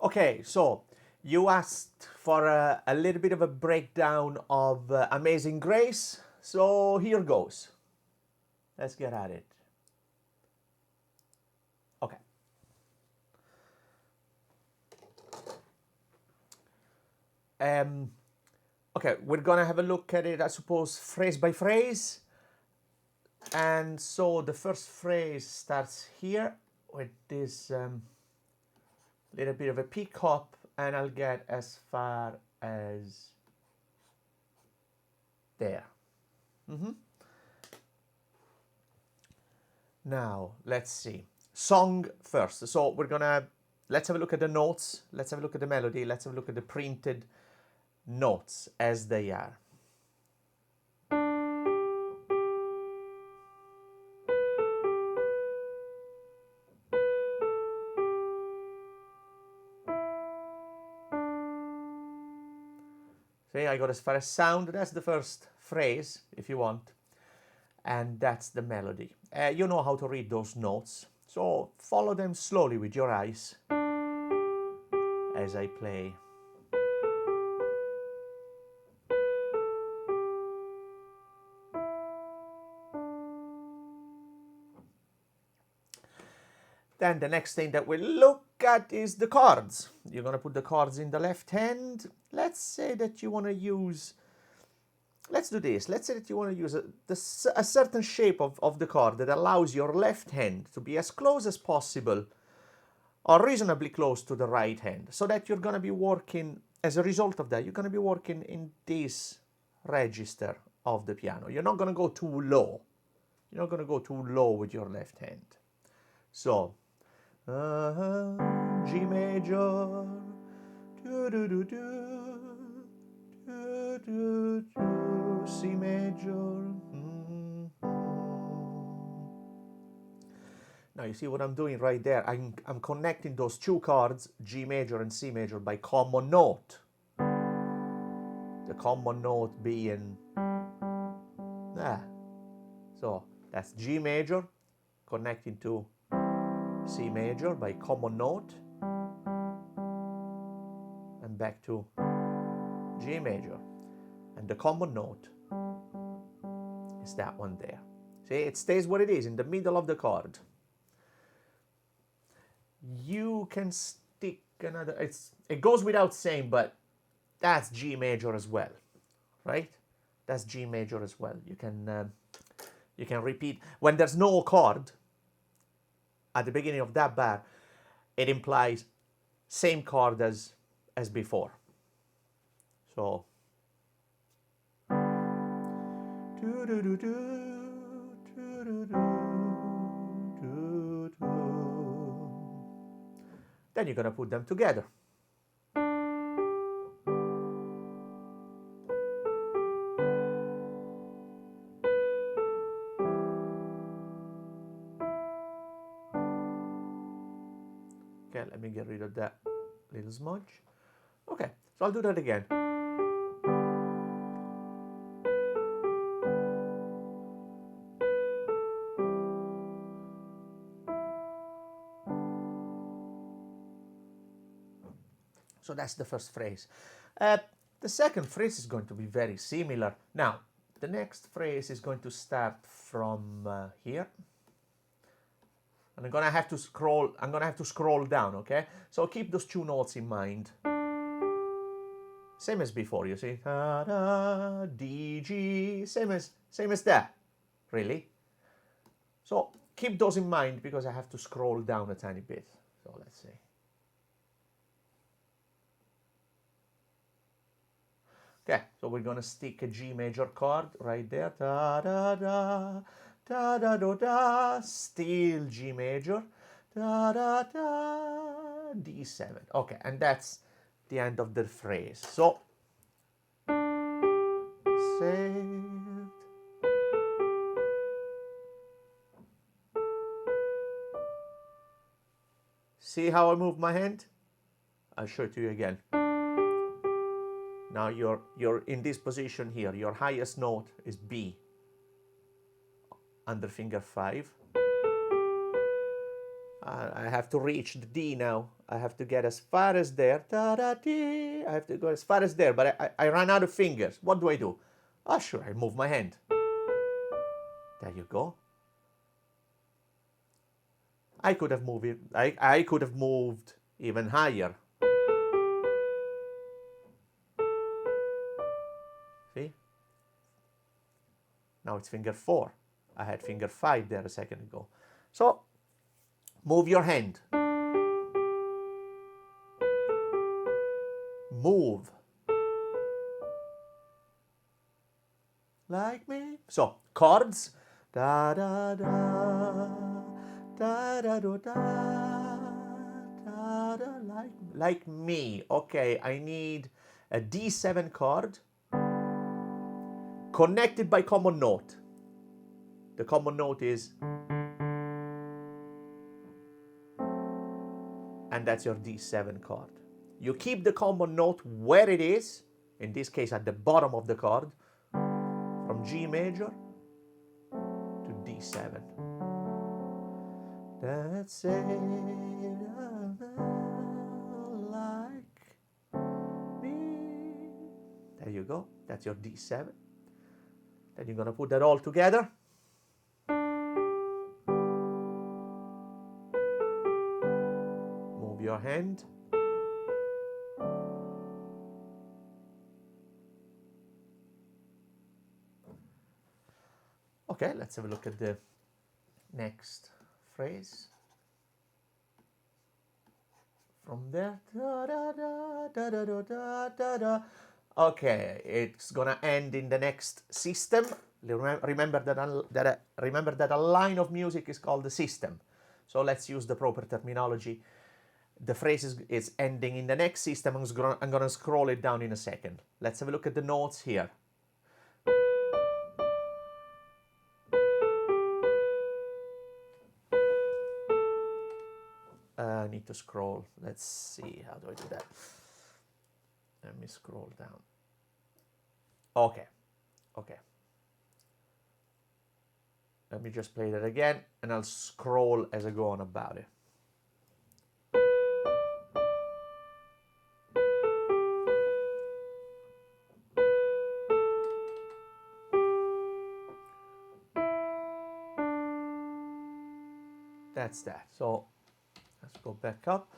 Okay, so you asked for a little bit of a breakdown of Amazing Grace, so here goes. Let's get at it. Okay. Okay, we're gonna have a look at it, I suppose, phrase by phrase. And so the first phrase starts here with this little bit of a pick up, and I'll get as far as there. Now, let's see. Song first. So let's have a look at the notes. Let's have a look at the melody. Let's have a look at the printed notes as they are. See, I got as far as sound. That's the first phrase, if you want. And that's the melody. You know how to read those notes. So follow them slowly with your eyes as I play. Then the next thing that we'll look at is the chords. You're going to put the chords in the left hand. Let's say that you want to use, let's do this. Let's say that you want to use a certain shape of the chord that allows your left hand to be as close as possible or reasonably close to the right hand, so that you're going to be working, as a result of that, you're going to be working in this register of the piano. You're not going to go too low. You're not going to go too low with your left hand. So, G major, do do do do, do do do, C major. Now you see what I'm doing right there. I'm connecting those two chords, G major and C major, by common note. The common note being so that's G major connecting to C major by common note, and back to G major, and the common note is that one there. See, it stays what it is in the middle of the chord. You can stick another, it goes without saying, but that's G major as well, right? That's G major as well. You can repeat when there's no chord at the beginning of that bar. It implies same chord as before. So then you're going to put them together. Okay, let me get rid of that little smudge. Okay, so I'll do that again. So that's the first phrase. The second phrase is going to be very similar. Now, the next phrase is going to start from here. And I'm gonna have to scroll down, okay? So keep those two notes in mind. Same as before, you see. Da, da, D, G, same as that, really. So keep those in mind because I have to scroll down a tiny bit. So let's see. Okay, so we're gonna stick a G major chord right there. Da da da, da da da da. Still G major. Da da da. D7. Okay, and that's the end of the phrase. So saved. See how I move my hand? I'll show it to you again. Now you're in this position here. Your highest note is B under finger 5. I have to reach the D now. I have to get as far as there. Da, da, dee. I have to go as far as there, but I ran out of fingers. What do I do? Ah, sure, I move my hand. There you go. I could have moved it. I could have moved even higher. See? Now it's finger 4. I had finger 5 there a second ago. So, move your hand. Move. Like me. So, chords. Da da da. Da da da da. Da da. Like me. Okay, I need a D7 chord connected by common note. The common note is, and that's your D7 chord. You keep the common note where it is, in this case at the bottom of the chord, from G major to D7. That's it, like me. There you go. That's your D7. Then you're gonna put that all together. Move your hand. Okay, let's have a look at the next phrase. From there, da, da, da, da, da, da, da, da. Okay, it's gonna end in the next system. Remember that a line of music is called the system. So let's use the proper terminology. The phrase is ending in the next system. I'm gonna scroll it down in a second. Let's have a look at the notes here. I need to scroll. Let's see, how do I do that? Let me scroll down. Okay. Let me just play that again, and I'll scroll as I go on about it. That's that. So let's go back up.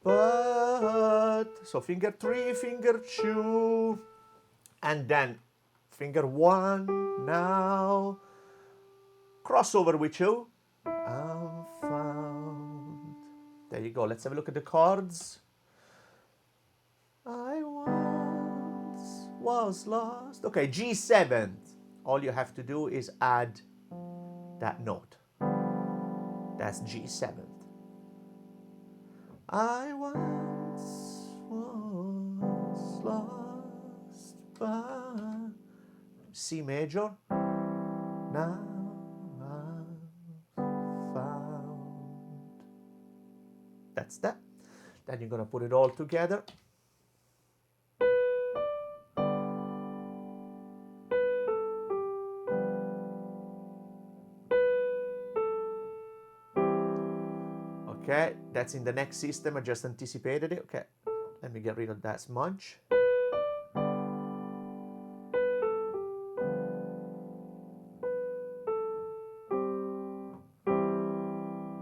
But so finger 3, finger 2, and then finger 1. Now crossover with 2. I'm found. There you go. Let's have a look at the chords. I once was lost. Okay, G7. All you have to do is add that note. That's G7. I once was lost, but C major. Now I'm found. That's that. Then you're gonna put it all together. Okay, that's in the next system. I just anticipated it. Okay, let me get rid of that smudge.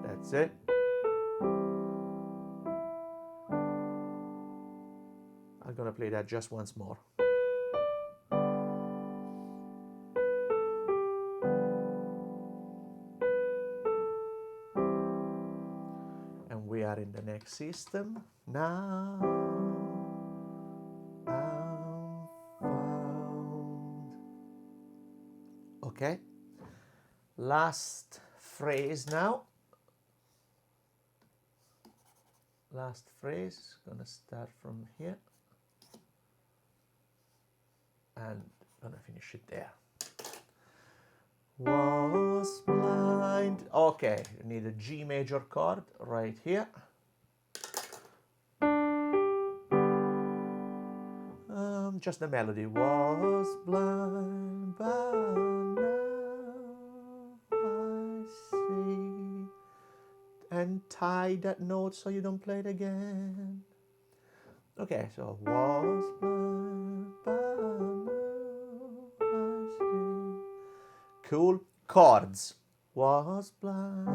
That's it. I'm gonna play that just once more. We are in the next system. Now I'm found. Okay. Last phrase now. Last phrase. Gonna start from here. And gonna finish it there. Was blind. Okay, you need a G major chord right here. just the melody. Was blind, but now I see. And tie that note so you don't play it again. Okay, so was blind, but now I see. Cool. Chords. Was blind,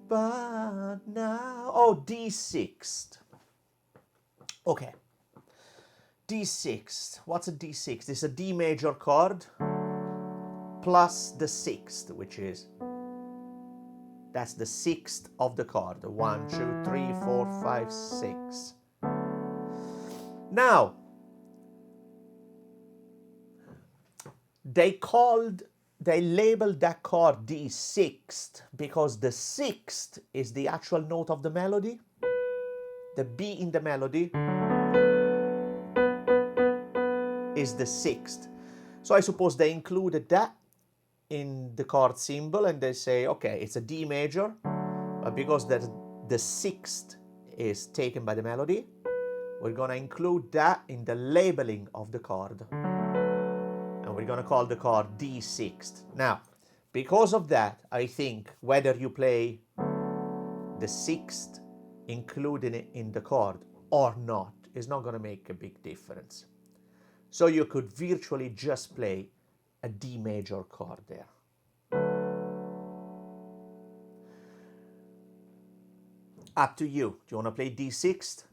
but now. Oh, D6. Okay. D6. What's a D6? It's a D major chord plus the sixth, which is, that's the sixth of the chord. 1, 2, 3, 4, 5, 6. Now, they labeled that chord D6 because the sixth is the actual note of the melody. The B in the melody is the sixth. So I suppose they included that in the chord symbol and they say, okay, it's a D major, but because the sixth is taken by the melody, we're gonna include that in the labeling of the chord. And we're gonna call the chord D6. Now, because of that, I think whether you play the sixth including it in the chord or not is not gonna make a big difference. So you could virtually just play a D major chord there. Up to you. Do you want to play D6?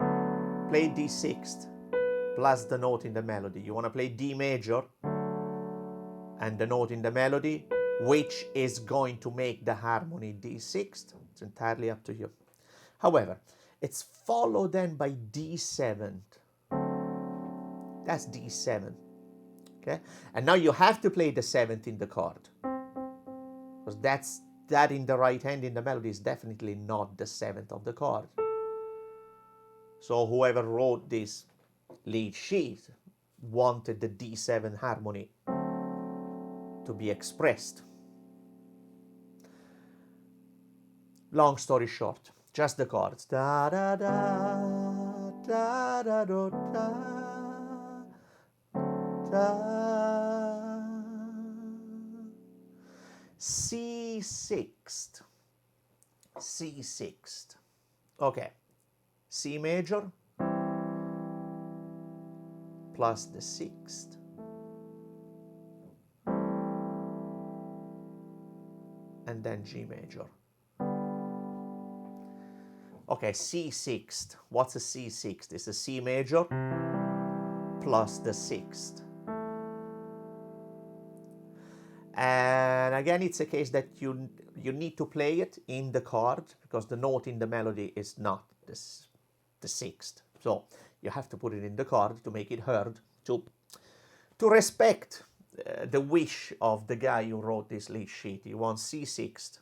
Play D6 plus the note in the melody. You want to play D major and the note in the melody, which is going to make the harmony D6. It's entirely up to you. However, it's followed then by D7. That's D7. Okay? And now you have to play the seventh in the chord. Because that in the right hand in the melody is definitely not the seventh of the chord. So whoever wrote this lead sheet wanted the D7 harmony to be expressed. Long story short, just the chords. Da da da da da da da. C sixth. C sixth. Okay. C major plus the sixth. And then G major. Okay, C sixth. What's a C sixth? It's a C major plus the sixth. And again, it's a case that you need to play it in the chord because the note in the melody is not the sixth. So you have to put it in the chord to make it heard, to respect the wish of the guy who wrote this lead sheet. He wants C sixth.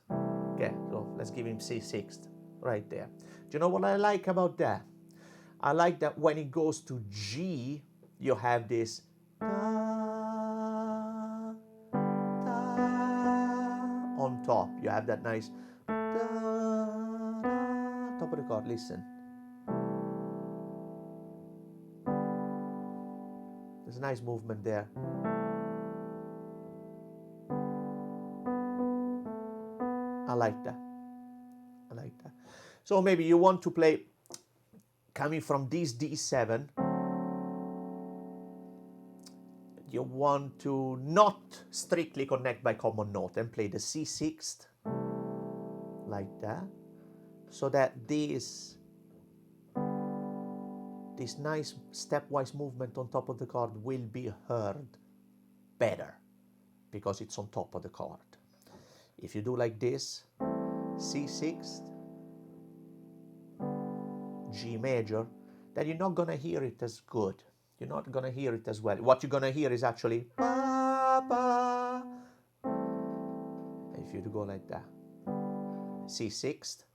Okay, so let's give him C sixth right there. Do you know what I like about that? I like that when it goes to G, you have this on top. You have that nice top of the chord. Listen. There's a nice movement there. I like that. I like that. So maybe you want to play coming from this D7. You want to not strictly connect by common note and play the C sixth like that, so that this nice stepwise movement on top of the chord will be heard better because it's on top of the chord. If you do like this, C sixth, G major, then you're not gonna hear it as good. You're not gonna hear it as well. What you're gonna hear is actually ba, ba. If you go like that, C sixth,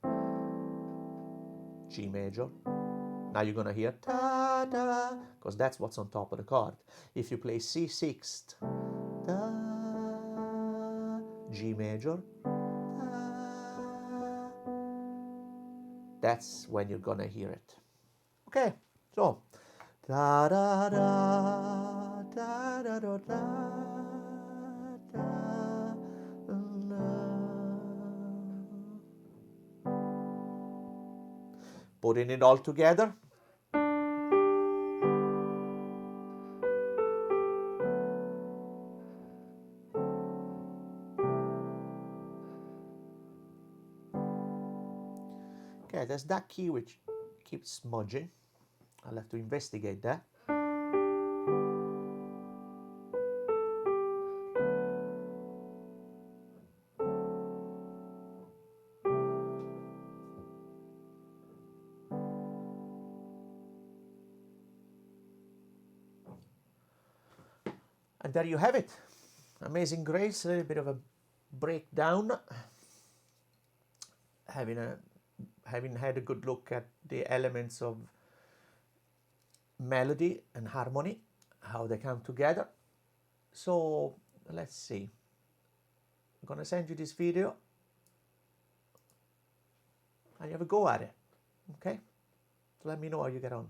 G major. Now you're gonna hear da da, because that's what's on top of the chord. If you play C sixth, da, G major, da, that's when you're gonna hear it. Okay, so Da da da da da da da da da. Putting it all together. Okay, there's that key which keeps smudging. I'll have to investigate that. And there you have it. Amazing Grace, a little bit of a breakdown. Having had a good look at the elements of melody and harmony, how they come together. So let's see. I'm gonna send you this video and you have a go at it. Okay? So let me know how you get on.